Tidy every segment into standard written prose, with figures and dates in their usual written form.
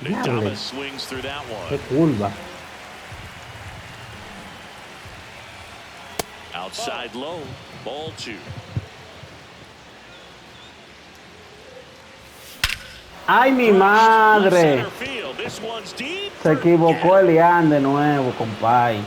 And Diable. Thomas swings through that Qué one. curva. Outside low, ball 2. ¡Ay, mi Left madre! center field. This one's deep. Se equivocó Forget it. Elian de nuevo, compay.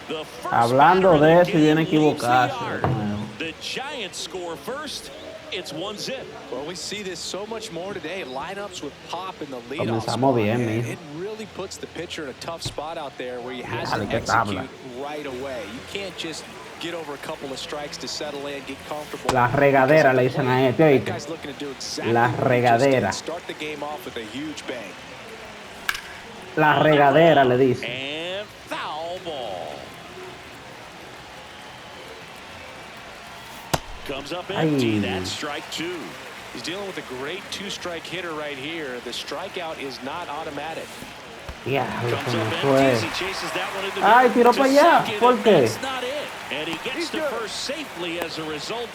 The first batter Hablando of the de eso y viene a game leaves the equivocarse yard. de nuevo. The Giants score first. It's 1-0. Well, we see this so much more today. Lineups with pop in the leadoff Comenzamos spot. bien, And mijo. it really puts the pitcher in a tough spot out there where he has Dale, to qué tabla. execute right away. You can't just get over a couple of strikes to settle in, get comfortable. La regadera le dicen a este, That oíste. guy's looking to do exactly La what he just regadera. did. Start the game off with a huge bang. La regadera le dice. And foul ball. Comes up empty. Ay. That's strike 2. He's dealing with a great two-strike hitter right here. The strikeout is not automatic. Diablo, Comes se up me empty fue. as he chases that one into Ay, the tiró to para allá. second, ¿Por and qué? that's not it. And he gets to first safely as a result.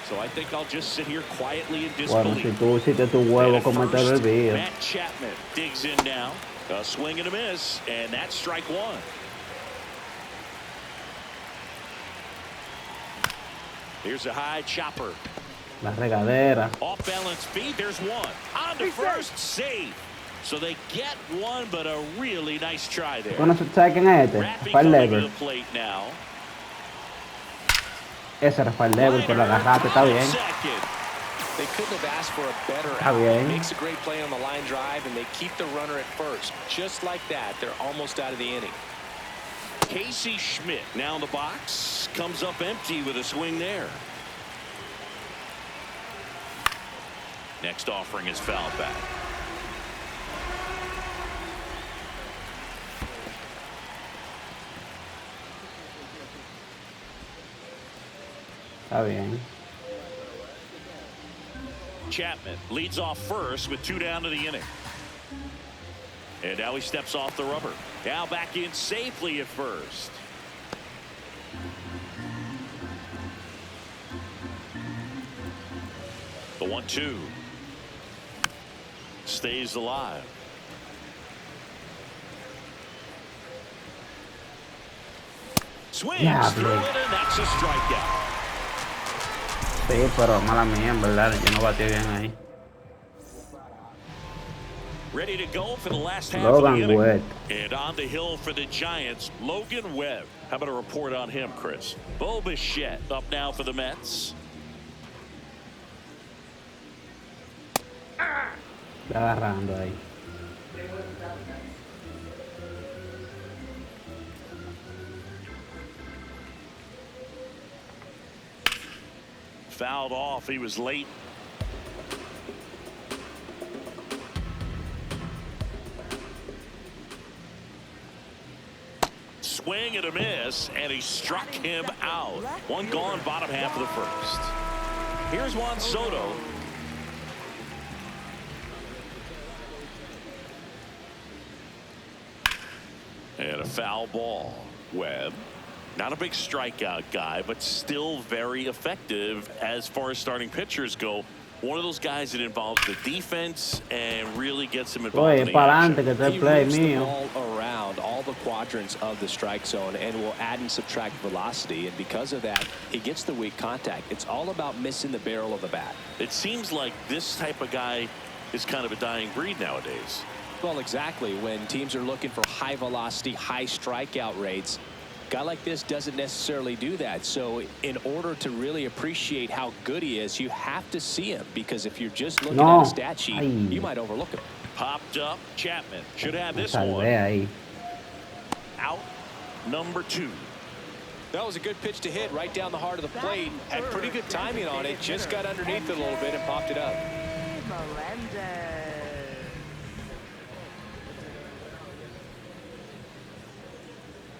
So I think I'll just sit here quietly in Bueno, disbelief. si tú hiciste tu And huevo, at cometer el first, video. Matt Chapman digs in now. A swing and a miss, and that's strike 1. Here's a high chopper. La regadera. Off balance feet. There's one. On to first. Save. So they get one, but a really nice try there. Bueno, ¿sabes quién es este? Raffy Rafael coming to Lever. the plate now. Ese Rafael Lever, pero lo agarraste, está bien. Second. They couldn't have asked for a better Está out. bien. Makes a great play on the line drive, and they keep the runner at first. Just like that, they're almost out of the inning. Casey Schmidt now in the box. Comes up empty with a swing there. Next offering is fouled back. Está bien. Chapman leads off first with 2 down to the inning. And now he steps off the rubber. Now back in safely at first. The 1-2 stays alive. Swings through Diablo. it, and that's a strikeout. Sí, pero mala mía, en verdad. Yo no batí bien ahí. Ready to go for the last half Logan of the inning. Webb. And on the hill for the Giants, Logan Webb. How about a report on him, Chris? Bo Bichette up now for the Mets. Está agarrando ahí. Fouled off. He was late. Swing and a miss, and he struck him out. One gone, bottom half of the first. Here's Juan Soto. And a foul ball. Webb, not a big strikeout guy, but still very effective as far as starting pitchers go. One of those guys that involves the defense and really gets him involved in Oye, the para action. adelante, que está el He play moves the mío. ball around all the quadrants of the strike zone and will add and subtract velocity. And because of that, he gets the weak contact. It's all about missing the barrel of the bat. It seems like this type of guy is kind of a dying breed nowadays. Well, exactly. When teams are looking for high velocity, high strikeout rates, a guy like this doesn't necessarily do that. So in order to really appreciate how good he is, you have to see him, because if you're just looking No. at a stat sheet, Ay. you might overlook him. Popped up. Chapman should have Me this salvé one. ahí. Out. Number 2. That was a good pitch to hit right down the heart of the plate. Had pretty good timing on it. Just got underneath it a little bit and popped it up.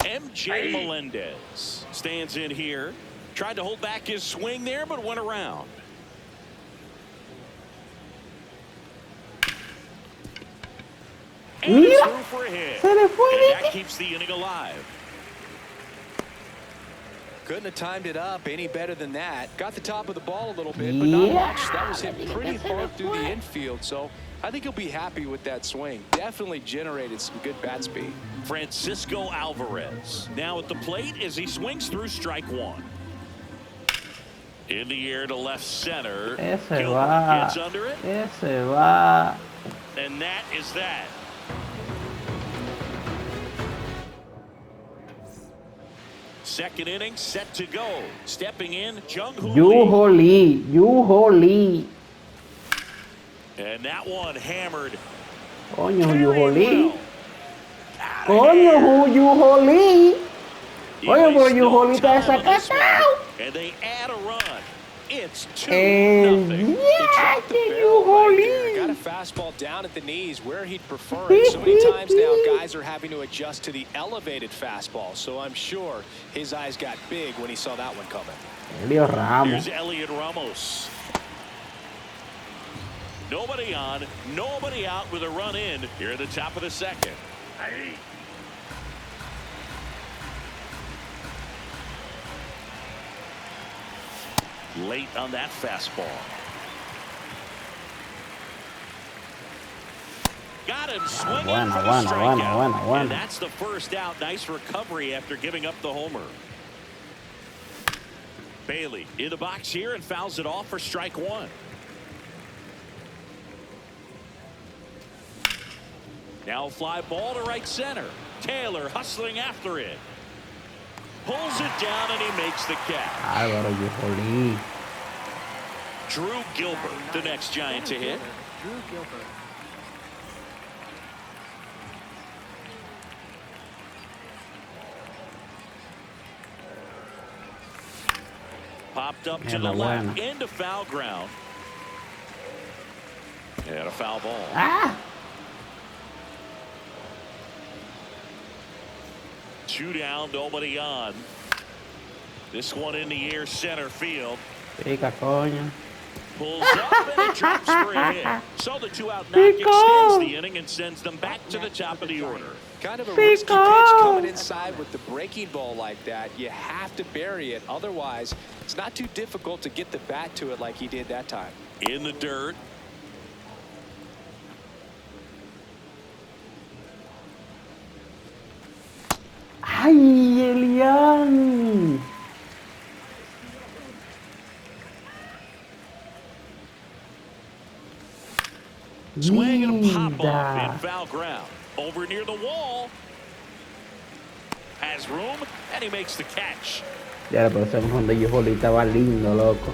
MJ Melendez stands in here. Tried to hold back his swing there, but went around. And Mira, through for a hit. se le fue, And that ¿viste? keeps the inning alive. Couldn't have timed it up any better than that. Got the top of the ball a little bit, but not much. That was hit pretty hard through the infield, so I think he'll be happy with that swing. Definitely generated some good bat speed. Francisco Alvarez now at the plate as he swings through strike one. In the air to left center. Gilbert gets under it. And that is that. Second inning set to go. Stepping in, Jung-Hoo Lee. And that one hammered. Coño, Lee. Coño, Lee. Oye, pero Lee está desacatado. And they add a run. It's 2-0. Lee. Got a fastball down at the knees where he'd prefer it. So many times now guys are having to adjust to the elevated fastball. So I'm sure his eyes got big when he saw that one coming. Here's Elliot Ramos. Nobody on, nobody out with a run in here at the top of the second. Late on that fastball. Got him swinging for the strikeout. And that's the first out. Nice recovery after giving up the homer. Bailey in the box here and fouls it off for strike one. Now a fly ball to right center. Taylor hustling after it. Pulls it down and he makes the catch. Drew Gilbert, the next Giant to hit. Drew Gilbert. Popped up to the left into foul ground. And a foul ball. 2 down, nobody on. This one in the air, center field. Pulls up and it drops for a hit. So the 2-out knock extends the inning and sends them back to the top of the order. Kind of a risky pitch coming inside with the breaking ball like that. You have to bury it. Otherwise, it's not too difficult to get the bat to it like he did that time. In the dirt. Ay, Elian. Swing and a pop off in foul ground. Over near the wall. Has room and he makes the catch. Ya, pero ese cuando Yu-Ho-Lee estaba lindo, loco.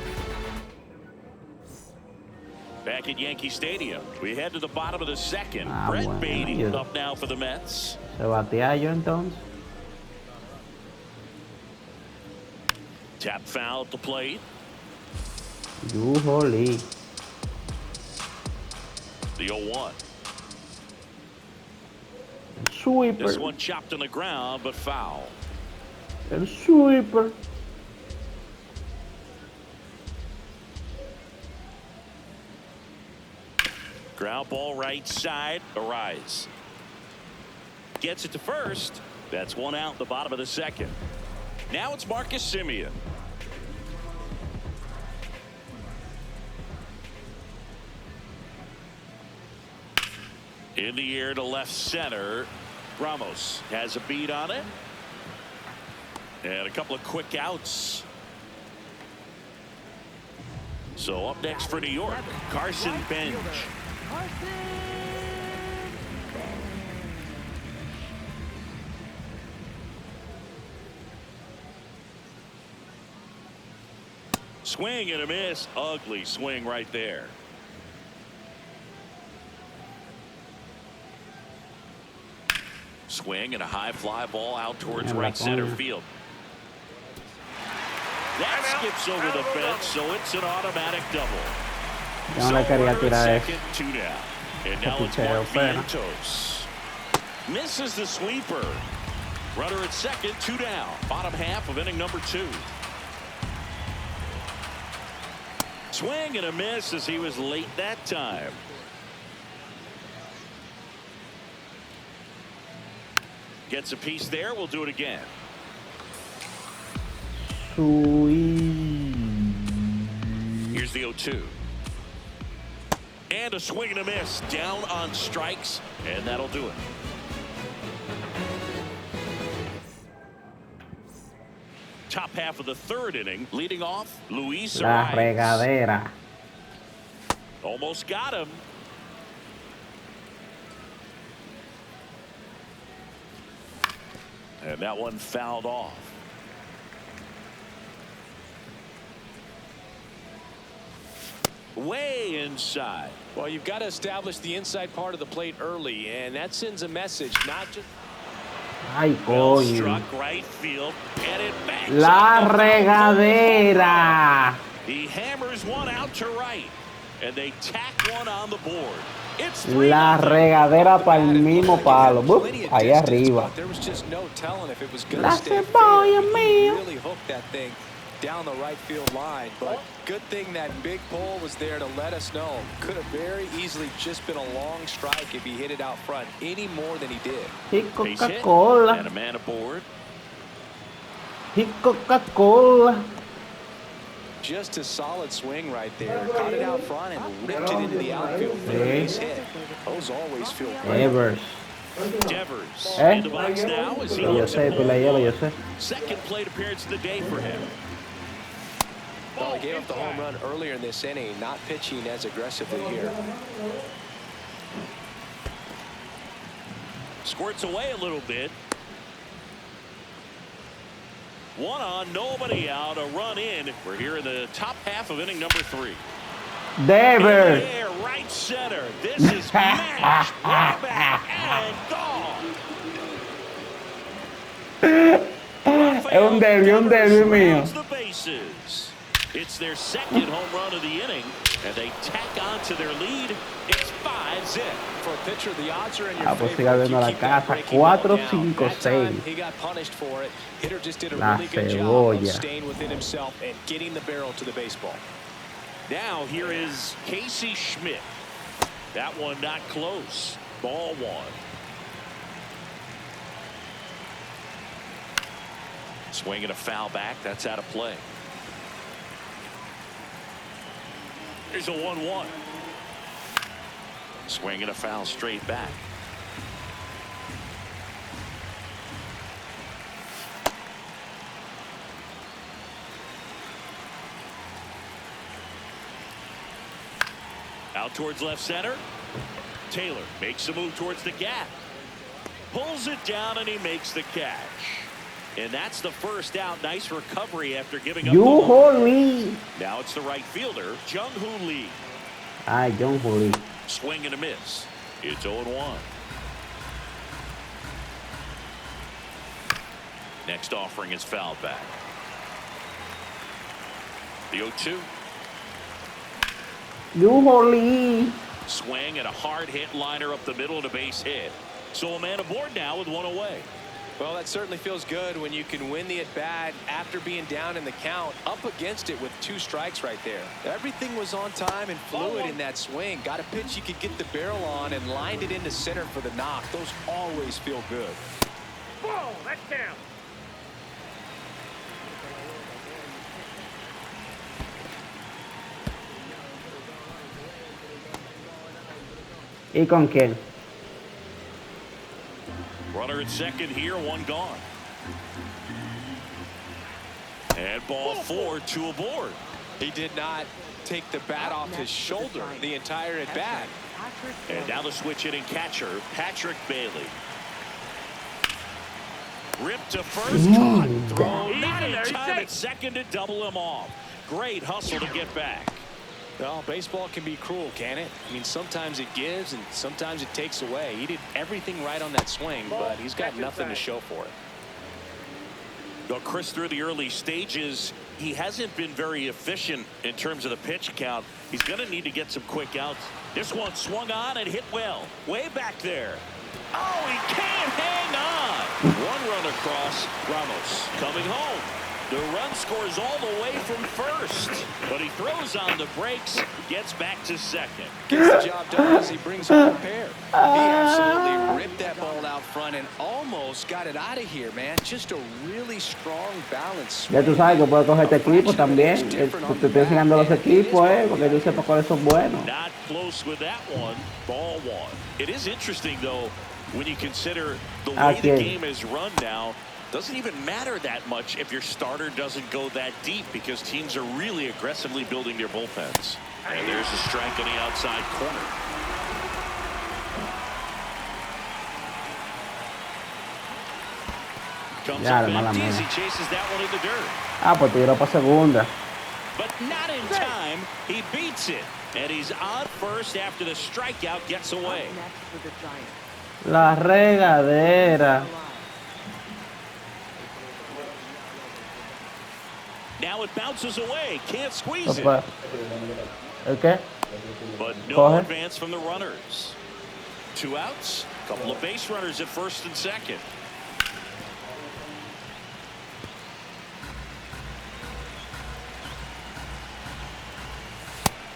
Back at Yankee Stadium, we head to the bottom of the second. Brett Baty up now for the Mets. Se batea yo entonces. Tap foul at the plate. Yu-Ho-Lee. The 0-1. Sweeper. This one chopped on the ground, but foul. El sweeper. Ground ball right side. Arise. Gets it to first. That's 1 out, the bottom of the second. Now it's Marcus Semien. In the air to left center. Ramos has a beat on it. And a couple of quick outs. So up next for New York, Carson Bench. Swing and a miss. Ugly swing right there. Swing and a high fly ball out towards right center field. That skips over the fence, so it's an automatic double. Yo no le quería tirar eso. 2 down. And now it's Mark Vientos. Misses the sweeper. Runner at second, 2 down. Bottom half of inning number 2. Swing and a miss as he was late that time. Gets a piece there. We'll do it again. Here's the 0-2. And a swing and a miss. Down on strikes, and that'll do it. Top half of the third inning, leading off, Luis La Arias. regadera. Almost got him. And that one fouled off. Way inside. Well, you've got to establish the inside part of the plate early, and that sends a message, not just... Ay, Well coño. struck right field, and it bangs La on the regadera. He hammers one out to right, and they tack one on the board. It's La 3-0. regadera para el mismo palo. Bup, ahí arriba. There was just no telling if it was going La to stay cebolla fair. mía. Really hooked that thing down the right field line, but good thing that big pole was there to let us know. Could have very easily just been a long strike if he hit it out front any more than he did. Y Base hit, Coca-Cola. and a man aboard. Y Coca-Cola. Just a solid swing right there. Caught it out front and ripped it into the outfield for the base hit. Those always feel great. Evers. Devers Eh? in the box now as he Yo looks sé, at Pila Hielo, yo sé. second plate appearance of the day for him. Well, he gave up the home run earlier in this inning, not pitching as aggressively here. Squirts away a little bit. One on, nobody out, a run in. We're here in the top half of inning number 3. Devers. There, right center. This is mashed. Way back and gone. Es un derby mío. Rounds the bases. It's their second home run of the inning, and they tack on to their lead. It's 5-0. For a pitcher, the odds are in your Ah, pues favor. siga if viendo you la keep that casa. breaking ball 4, down. 5, That time, 6. he got punished for it. Hitter just did a La really good job of cebolla. staying within himself and getting the barrel to the baseball. Now here is Casey Schmidt. That one not close. Ball 1. Swing and a foul back. That's out of play. Here's a 1-1. Swing and a foul straight back. Out towards left center. Taylor makes a move towards the gap. Pulls it down and he makes the catch. And that's the first out. Nice recovery after giving up. Yuho Lee. Now it's the right fielder, Jung-Hoo Lee. Ay, John Lee. Swing and a miss. It's 0-1. Next offering is fouled back. The 0-2. Yuho Lee. Swing and a hard hit liner up the middle and a base hit. So a man aboard now with one away. Well, that certainly feels good when you can win the at-bat after being down in the count, up against it with 2 strikes right there. Everything was on time and fluid in that swing. Got a pitch you could get the barrel on and lined it into center for the knock. Those always feel good. Whoa, that's down. ¿Y con quién? Runner at second here, one gone. And ball 4, 2 aboard. He did not take the bat off his shoulder the entire at-bat. And now the switch hitting catcher, Patrick Bailey. Ripped to first, caught, thrown, not in time at second to double him off. Great hustle to get back. Well, baseball can be cruel, can it? I mean, sometimes it gives and sometimes it takes away. He did everything right on that swing, but he's got nothing to show for it. Well, Chris, through the early stages, he hasn't been very efficient in terms of the pitch count. He's going to need to get some quick outs. This one swung on and hit well. Way back there. Oh, he can't hang on. One run across. Ramos coming home. The run scores all the way from first, but he throws on the brakes, gets back to second. Gets the job done as he brings home a pair. He absolutely ripped that ball out front and almost got it out of here, man. Just a really strong balance. Ya tú sabes que puedes coger este equipo también. Te estoy enseñando los equipos, porque tú sepas cuáles son buenos. Not close with that one. Ball one. It is interesting, though, when you consider the way the game is run now. Doesn't even matter that much if your starter doesn't go that deep because teams are really aggressively building their bullpens. And there's a strike on the outside corner. Comes up empty. He chases that one in the dirt. Pues tiró para segunda. But not in time. He beats it. And he's on first after the strikeout gets away. La regadera. Now it bounces away. Can't squeeze it. Okay. But no advance from the runners. 2 outs. Couple of base runners at first and second.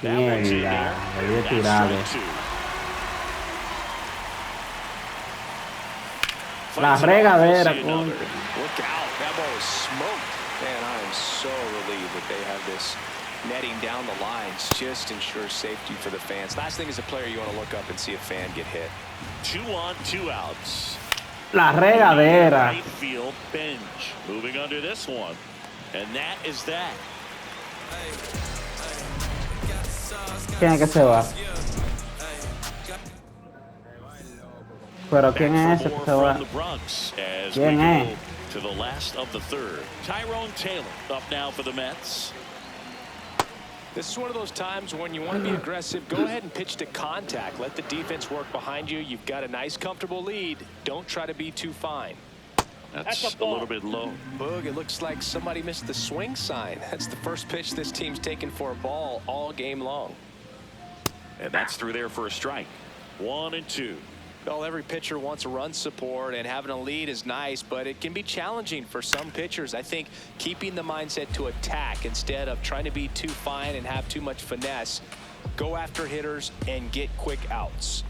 Mierda, había tirado. La regadera, coño. Look out. That ball is smoked. Man, I am so relieved that they have this netting down the lines. Just ensures safety for the fans. Last thing as a player, you want to look up and see a fan get hit. 2 on, 2 outs. La regadera. Right field bench. Moving under this one. And that is that. ¿Quién es que se va? Pero ¿quién es ese que se va? ¿Quién es? To the last of the third. Tyrone Taylor up now for the Mets. This is one of those times when you want to be aggressive. Go ahead and pitch to contact. Let the defense work behind you. You've got a nice, comfortable lead. Don't try to be too fine. That's a little bit low. Boog, it looks like somebody missed the swing sign. That's the first pitch this team's taken for a ball all game long. And that's through there for a strike. 1 and 2. Well, every pitcher wants a run support, and having a lead is nice, but it can be challenging for some pitchers. I think keeping the mindset to attack instead of trying to be too fine and have too much finesse. Go after hitters and get quick outs.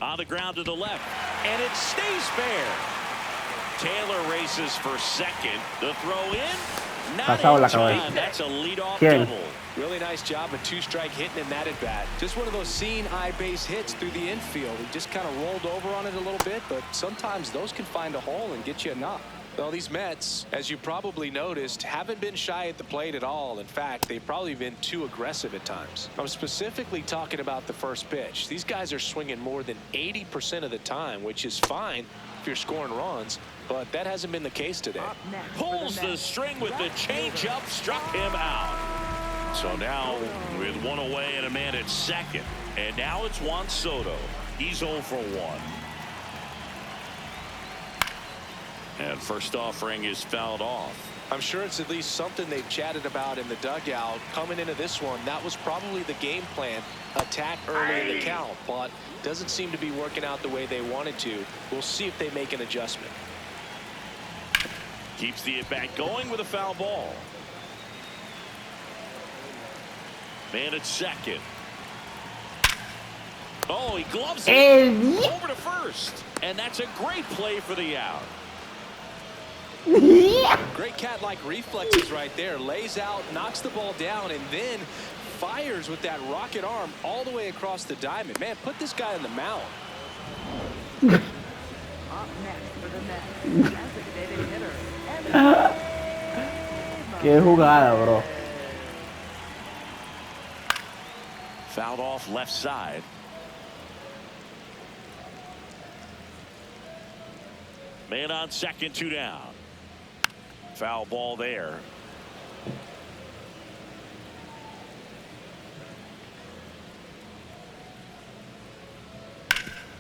On the ground to the left, and it stays fair. Taylor races for second. The throw in. Not in time. That's a leadoff double. Really nice job, a 2-strike hitting in that at bat. Just one of those seeing eye base hits through the infield. He just kind of rolled over on it a little bit, but sometimes those can find a hole and get you a knock. Well, these Mets, as you probably noticed, haven't been shy at the plate at all. In fact, they've probably been too aggressive at times. I'm specifically talking about the first pitch. These guys are swinging more than 80% of the time, which is fine if you're scoring runs, but that hasn't been the case today. Pulls the string with the changeup, struck him out. So now with 1 away and a man at second, and now it's Juan Soto. He's 0 for 1. And first offering is fouled off. I'm sure it's at least something they've chatted about in the dugout. Coming into this one, that was probably the game plan. Attack early in the count, but doesn't seem to be working out the way they wanted to. We'll see if they make an adjustment. Keeps the at-bat going with a foul ball. Man at second. Oh, he gloves it over to first. And that's a great play for the out. Great cat-like reflexes right there. Lays out, knocks the ball down, and then fires with that rocket arm all the way across the diamond. Man, put this guy on the mound. Up next for the Mets, designated hitter. Qué jugada, bro. Fouled off left side. Man on second, 2 down. Foul ball there.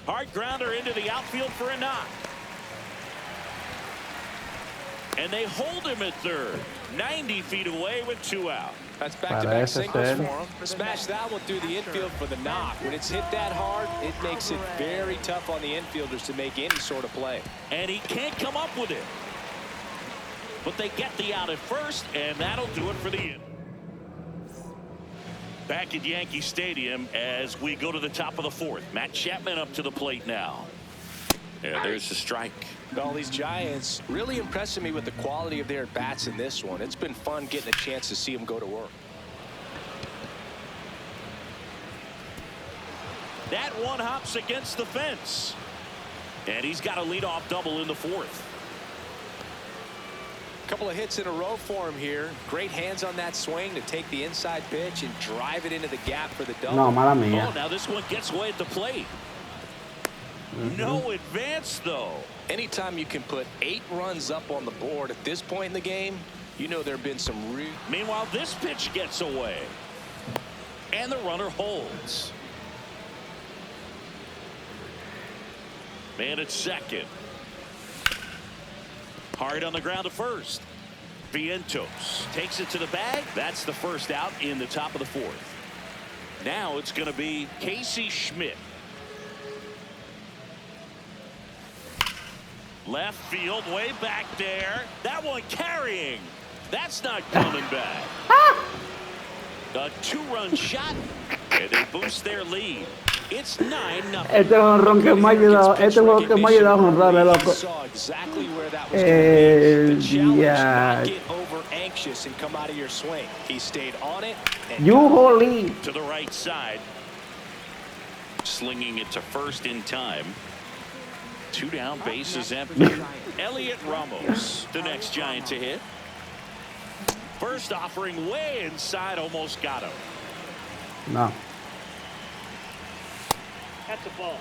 Hard grounder into the outfield for a knock. And they hold him at third. 90 feet away with 2 out. That's back-to-back Parece singles ser. for him. Smash that one through the infield for the knock. When it's hit that hard, it makes it very tough on the infielders to make any sort of play. And he can't come up with it. But they get the out at first, and that'll do it for the inning. Back at Yankee Stadium as we go to the top of the 4th. Matt Chapman up to the plate now. Yeah, there's the strike. All these Giants really impressing me with the quality of their at-bats in this one. It's been fun getting a chance to see them go to work. That one hops against the fence. And he's got a leadoff double in the 4th. Couple of hits in a row for him here. Great hands on that swing to take the inside pitch and drive it into the gap for the double. No, mala Oh, mía. now this one gets away at the plate. No advance, though. Anytime you can put 8 runs up on the board at this point in the game, you know there have been some real. Meanwhile, this pitch gets away. And the runner holds. Man at second. Hard on the ground to first. Vientos takes it to the bag. That's the first out in the top of the 4th. Now it's going to be Casey Schmidt. Left field, way back there. That one carrying. That's not coming back. A 2-run shot, and they boost their lead. It's 9-0. Este jonrón que me ha ayudado, este juego que me ha ayudado a jonrarle, loco. Saw exactly where that was going to be. The challenge, not get over anxious and come out of your swing. He stayed on it. You holy. To the right side. Slinging it to first in time. 2 down, bases empty. Elliot Ramos, the next Giant to hit. First offering way inside, almost got him. No. That's a ball.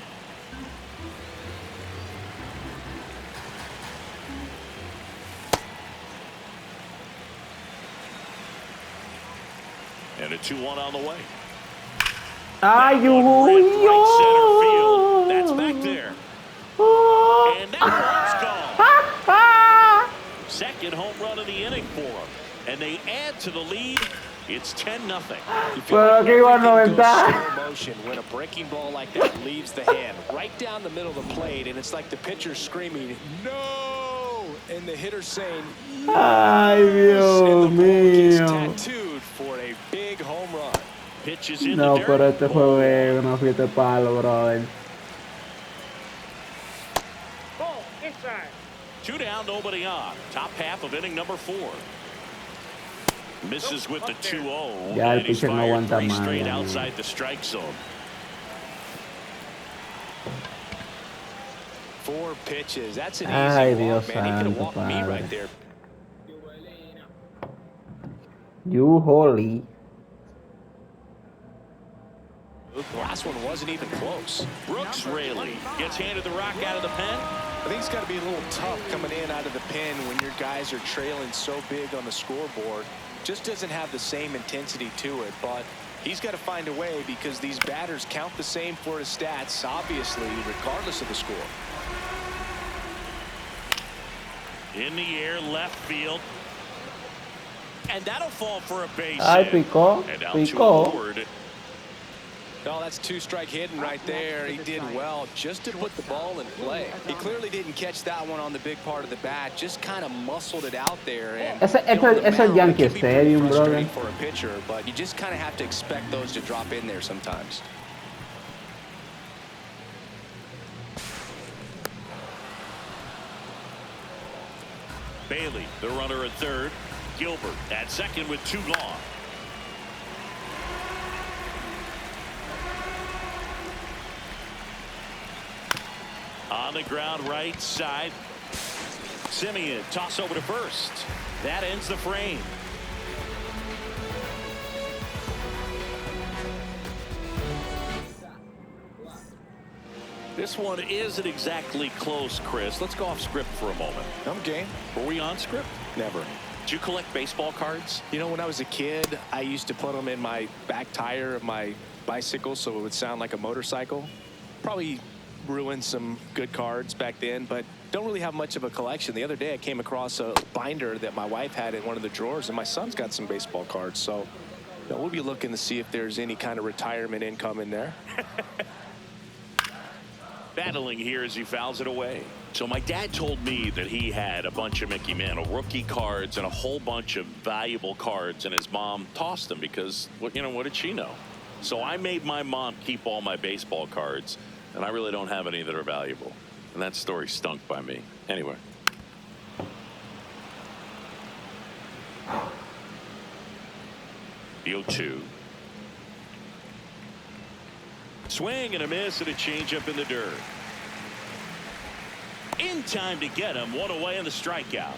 And a 2-1 on the way. Ay, That one ripped right center field. That's back there. And that one's gone. Second home run of the inning for them. And they add to the lead. It's 10-0. Pero que iba a 90. Slow motion when a breaking ball like that leaves the hand right down the middle of the plate, and it's like the pitcher screaming no, and the hitter saying Ay, Dios and the ball gets mío. tattooed for a big home run. Pitches in No, the pero dirt. este juego es una fiesta de palo, brother. Ball inside. 2 down, nobody on. Top half of inning number 4. Misses with the 2-0. Ya el And he's pitcher no fired aguanta 3 más, straight ya, outside the strike zone. 4 pitches. That's an easy Ay, walk, Dios man. He could have santo, walked me padre. right there. You holy. The last one wasn't even close. Brooks Raley gets handed the rock out of the pen. I think it's got to be a little tough coming in out of the pen when your guys are trailing so big on the scoreboard. Just doesn't have the same intensity to it, but he's got to find a way because these batters count the same for his stats, obviously, regardless of the score. In the air, left field. And that'll fall for a base Ay, hit. picó, And out picó. to Ward. Oh, that's 2-strike hitting right there. He did well just to put the ball in play. He clearly didn't catch that one on the big part of the bat, just kind of muscled it out there. And Ese you know, on the es mound, Yankee it can be pretty Stadium, frustrating brother. for a pitcher, but you just kind of have to expect those to drop in there sometimes. Bailey, the runner at third. Gilbert at second with 2 gone. On the ground right side. Simeon toss over to first. That ends the frame. This one isn't exactly close, Chris. Let's go off script for a moment. I'm game. Were we on script? Never. Did you collect baseball cards? You know, when I was a kid, I used to put them in my back tire of my bicycle so it would sound like a motorcycle. Probably ruined some good cards back then, but don't really have much of a collection. The other day I came across a binder that my wife had in one of the drawers, and my son's got some baseball cards. So we'll be looking to see if there's any kind of retirement income in there. Battling here as he fouls it away. So my dad told me that he had a bunch of Mickey Mantle rookie cards and a whole bunch of valuable cards, and his mom tossed them because, what did she know? So I made my mom keep all my baseball cards, and I really don't have any that are valuable. And that story stunk by me. Anyway. The 0-2. Swing and a miss and a changeup in the dirt. In time to get him. One away on the strikeout.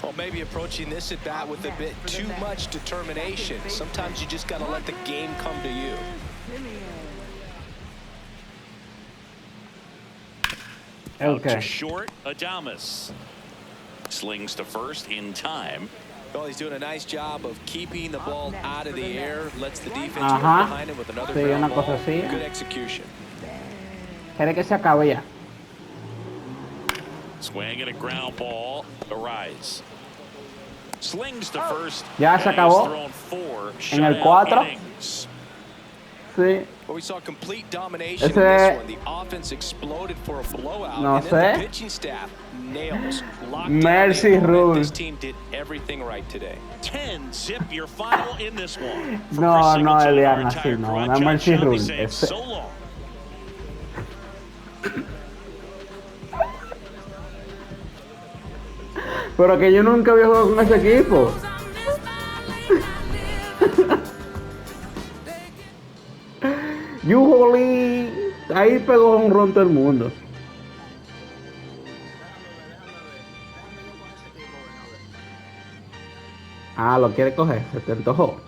Well, maybe approaching this at bat with a bit too much determination. Sometimes you just got to let the game come to you. Out to Okay. short, Adames. Slings to first in time. Well, he's doing a nice job of keeping the ball out of the air. Lets the defense go Ajá. behind him with another Sí, ground una ball. cosa así. Good execution. Quiere que se acabe ya. Swing and a ground ball. Arise. Slings to first. Ya se and he's acabó. thrown 4 En el shutout 4. innings. Sí. Well, we saw complete domination in Ese- this one. The offense exploded for a blowout. No and then sé. the pitching staff nails. Locked Mercy down the opponent. rule. This team did everything right today. 10-zip your final in this one. For No, Chris no, Singleton, Elian, our así retired no. garage Una John mercy Shelby rule. saying Ese- so long. Pero que yo nunca había jugado con ese equipo. Yujoli. Ahí pegó un ron todo el mundo. Ah, lo quiere coger. Se te antojó.